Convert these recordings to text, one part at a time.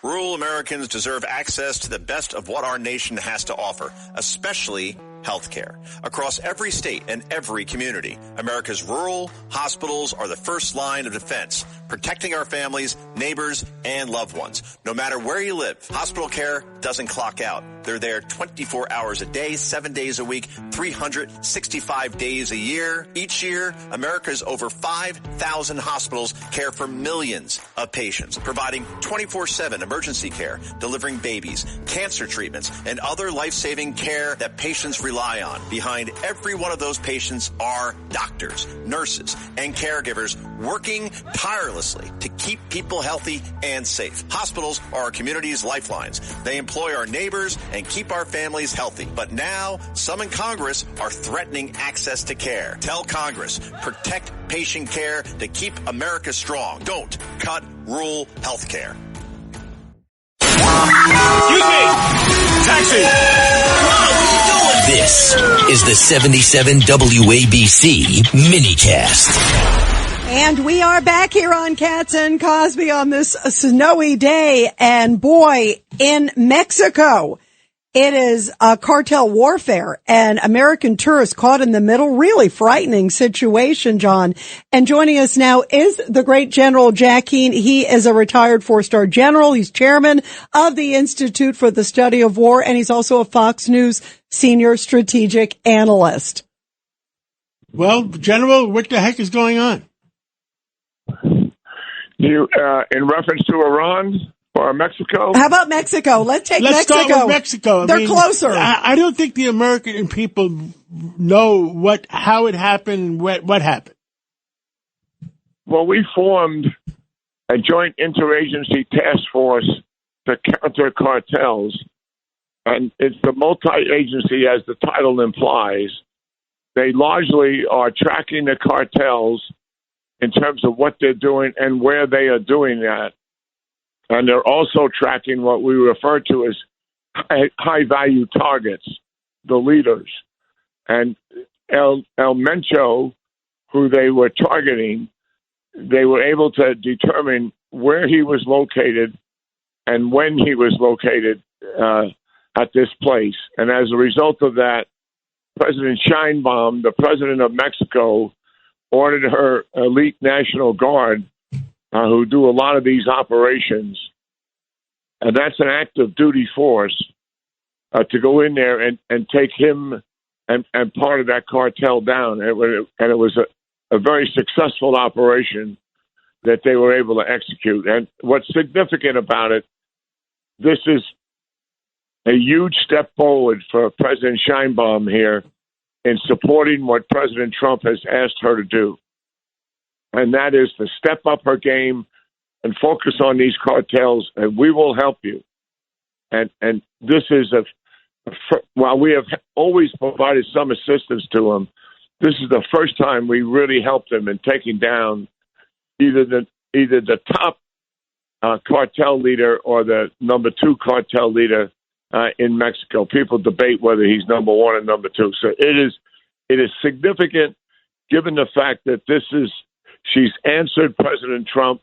Rural Americans deserve access to the best of what our nation has to offer, especially health care. Across every state and every community, America's rural hospitals are the first line of defense, protecting our families, neighbors, and loved ones. No matter where you live, hospital care doesn't clock out. They're there 24 hours a day, 7 days a week, 365 days a year. Each year, America's over 5,000 hospitals care for millions of patients, providing 24/7 emergency care, delivering babies, cancer treatments, and other life-saving care that patients rely on. Behind every one of those patients are doctors, nurses, and caregivers working tirelessly to keep people healthy and safe. Hospitals are our community's lifelines. They employ our neighbors and keep our families healthy. But now, some in Congress are threatening access to care. Tell Congress, protect patient care to keep America strong. Don't cut rural health care. Excuse me! Taxi! This is the 77 WABC minicast. And we are back here on Katz and Cosby on this snowy day. And boy, in Mexico, it is cartel warfare and American tourists caught in the middle. Really frightening situation, John. And joining us now is the great General Jack Keane. He is a retired four-star general. He's chairman of the Institute for the Study of War, and he's also a Fox News senior strategic analyst. Well, General, what the heck is going on? You, in reference to Iran or Mexico? How about Mexico? Let's Mexico. Start with Mexico. They're closer. I don't think the American people know how it happened, what happened. Well, we formed a joint interagency task force to counter cartels, and it's the multi-agency, as the title implies. They largely are tracking the cartels in terms of what they're doing and where they are doing that. And they're also tracking what we refer to as high-value targets, the leaders. And El Mencho, who they were targeting, they were able to determine where he was located and when he was located at this place. And as a result of that, President Sheinbaum, the president of Mexico, ordered her elite National Guard, who do a lot of these operations, and that's an active duty force, to go in there and take him and part of that cartel down. And it was a very successful operation that they were able to execute. And what's significant about it, this is a huge step forward for President Sheinbaum here in supporting what President Trump has asked her to do. And that is to step up her game and focus on these cartels, and we will help you. And this is while we have always provided some assistance to them, this is the first time we really helped them in taking down either the top cartel leader or the number two cartel leader in Mexico. People debate whether he's number one or number two. So it is significant, given the fact that she's answered President Trump,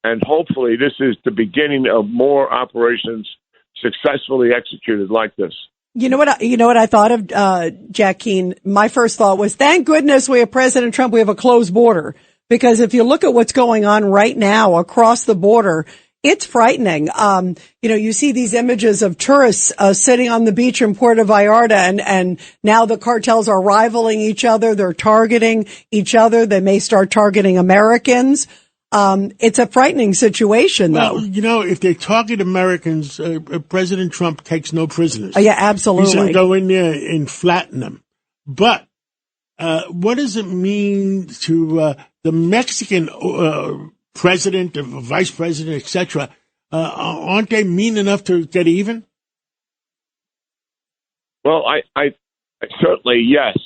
and hopefully this is the beginning of more operations successfully executed like this. You know what I thought of, Jack Keane? My first thought was, thank goodness we have President Trump. We have a closed border, because if you look at what's going on right now across the border, it's frightening. You see these images of tourists sitting on the beach in Puerto Vallarta, and now the cartels are rivaling each other. They're targeting each other. They may start targeting Americans. It's a frightening situation, though. Well, if they target Americans, President Trump takes no prisoners. Oh, yeah, absolutely. He's going to go in there and flatten them. But what does it mean to the Mexican president, vice president, etc.? Aren't they mean enough to get even? Well, I certainly, yes.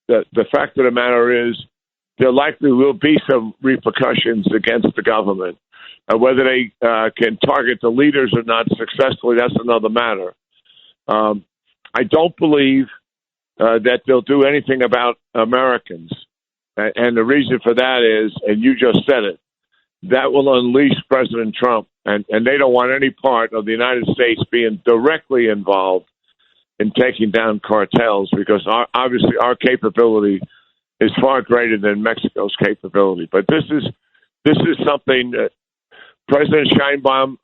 The fact of the matter is, there likely will be some repercussions against the government. Whether they can target the leaders or not successfully, that's another matter. I don't believe that they'll do anything about Americans. And the reason for that is, and you just said it, that will unleash President Trump. and they don't want any part of the United States being directly involved in taking down cartels, because obviously our capability is far greater than Mexico's capability. But this is something that President Sheinbaum,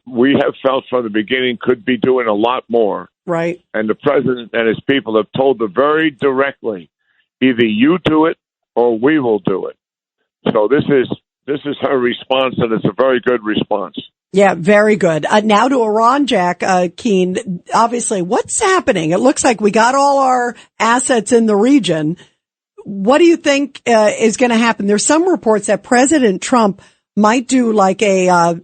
we have felt from the beginning, could be doing a lot more. Right. And the president and his people have told her very directly, either you do it or we will do it. So this is her response, and it's a very good response. Yeah, very good. Now to Iran, Jack, Keane, obviously, what's happening? It looks like we got all our assets in the region. What do you think is going to happen? There's some reports that President Trump might do like a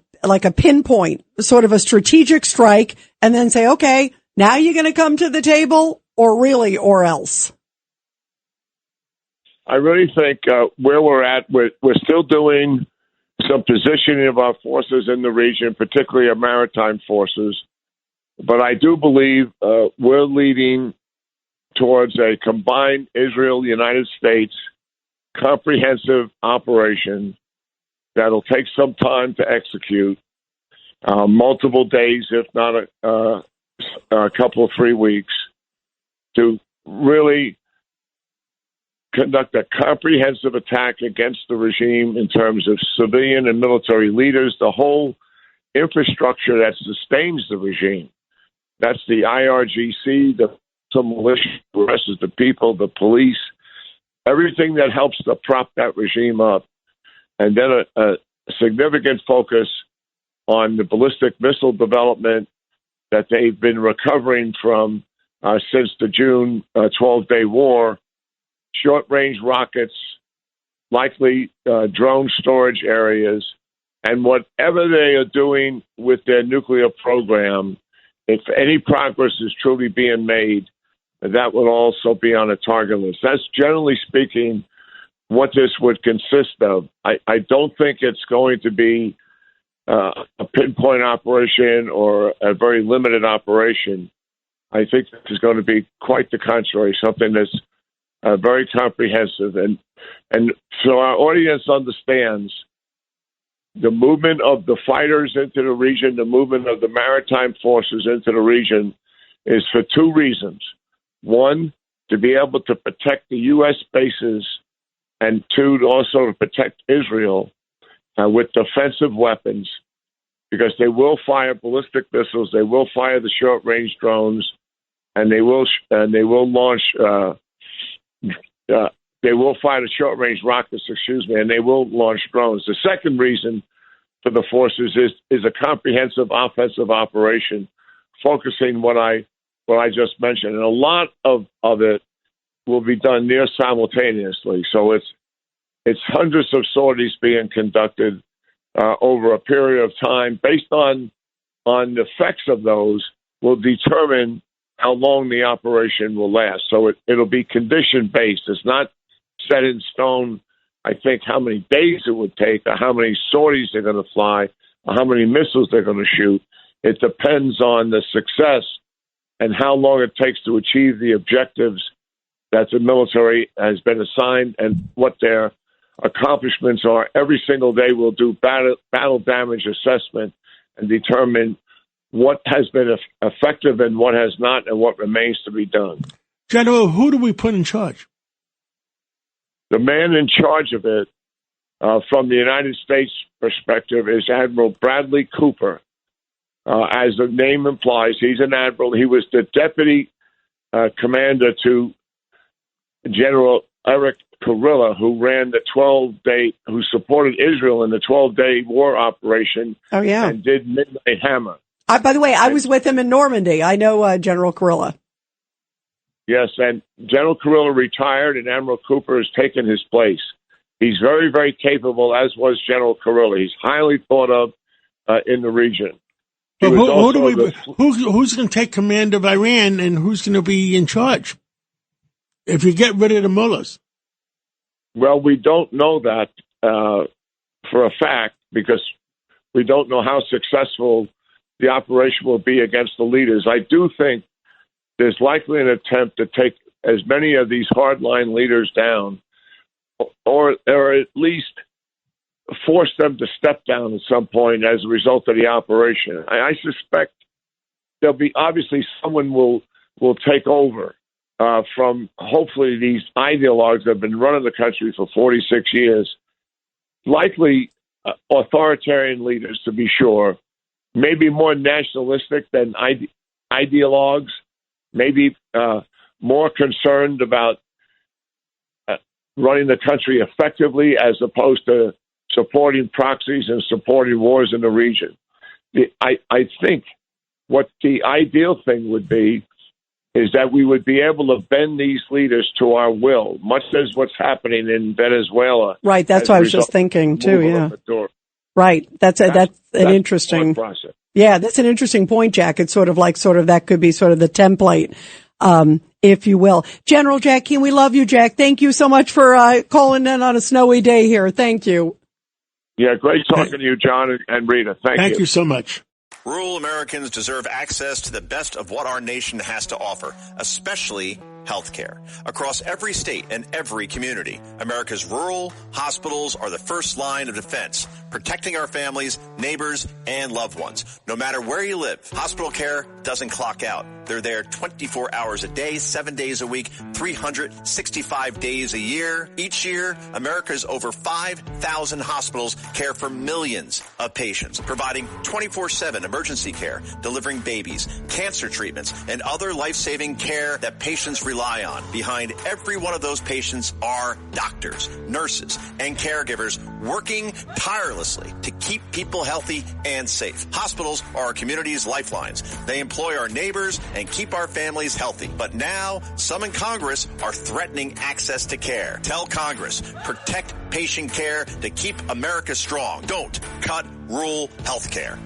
pinpoint, sort of a strategic strike, and then say, okay, now you're going to come to the table, or else. I really think where we're at, we're still doing some positioning of our forces in the region, particularly our maritime forces. But I do believe we're leading towards a combined Israel-United States comprehensive operation that'll take some time to execute, multiple days, if not a couple of 3 weeks, to really conduct a comprehensive attack against the regime in terms of civilian and military leaders, the whole infrastructure that sustains the regime. That's the IRGC, the militia, the rest of the people, the police, everything that helps to prop that regime up. And then a significant focus on the ballistic missile development that they've been recovering from since the June 12-day war. Short-range rockets, likely drone storage areas, and whatever they are doing with their nuclear program, if any progress is truly being made, that would also be on a target list. That's generally speaking what this would consist of. I don't think it's going to be a pinpoint operation or a very limited operation. I think this is going to be quite the contrary, something that's very comprehensive. And so our audience understands the movement of the fighters into the region, the movement of the maritime forces into the region is for two reasons. One, to be able to protect the U.S. bases, and two, also to protect Israel with defensive weapons, because they will fire ballistic missiles, they will fire the short-range drones, and they will launch. They will fire the short-range rockets, and they will launch drones. The second reason for the forces is a comprehensive offensive operation, focusing what I just mentioned, and a lot of it will be done near simultaneously. So it's hundreds of sorties being conducted over a period of time. Based on the effects of those, will determine how long the operation will last. So it'll be condition-based. It's not set in stone, I think, how many days it would take or how many sorties they're going to fly or how many missiles they're going to shoot. It depends on the success and how long it takes to achieve the objectives that the military has been assigned and what their accomplishments are. Every single day we'll do battle damage assessment and determine what has been effective and what has not, and what remains to be done. General, who do we put in charge? The man in charge of it, from the United States perspective, is Admiral Bradley Cooper. As the name implies, he's an admiral. He was the deputy commander to General Eric Kurilla, who ran the 12-day, who supported Israel in the 12-day war operation. Oh, yeah. And did Midnight Hammer. By the way, I was with him in Normandy. I know General Kurilla. Yes, and General Kurilla retired, and Admiral Cooper has taken his place. He's very, very capable, as was General Kurilla. He's highly thought of in the region. But who's going to take command of Iran, and who's going to be in charge if you get rid of the mullahs? Well, we don't know that for a fact, because we don't know how successful the operation will be against the leaders. I do think there's likely an attempt to take as many of these hardline leaders down, or at least force them to step down at some point as a result of the operation. I suspect there'll be obviously someone will take over from hopefully these ideologues that have been running the country for 46 years, likely authoritarian leaders to be sure, maybe more nationalistic than ideologues, maybe more concerned about running the country effectively as opposed to supporting proxies and supporting wars in the region. I think what the ideal thing would be is that we would be able to bend these leaders to our will, much as what's happening in Venezuela. Right, that's what I was just thinking too. Yeah, right. That's an interesting process. Yeah, that's an interesting point, Jack. It's sort of that could be sort of the template, if you will. General Jack Keane, we love you, Jack. Thank you so much for calling in on a snowy day here. Thank you. Yeah, great talking to you, John and Rita. Thank you so much. Rural Americans deserve access to the best of what our nation has to offer, especially health care. Across every state and every community, America's rural hospitals are the first line of defense, protecting our families, neighbors, and loved ones. No matter where you live, hospital care doesn't clock out. They're there 24 hours a day, 7 days a week, 365 days a year. Each year, America's over 5,000 hospitals care for millions of patients, providing 24/7 emergency care, delivering babies, cancer treatments, and other life-saving care that patients rely on. Behind every one of those patients are doctors, nurses, and caregivers working tirelessly to keep people healthy and safe. Hospitals are our community's lifelines. They employ our neighbors and keep our families healthy. But now, some in Congress are threatening access to care. Tell Congress, protect patient care to keep America strong. Don't cut rural health care.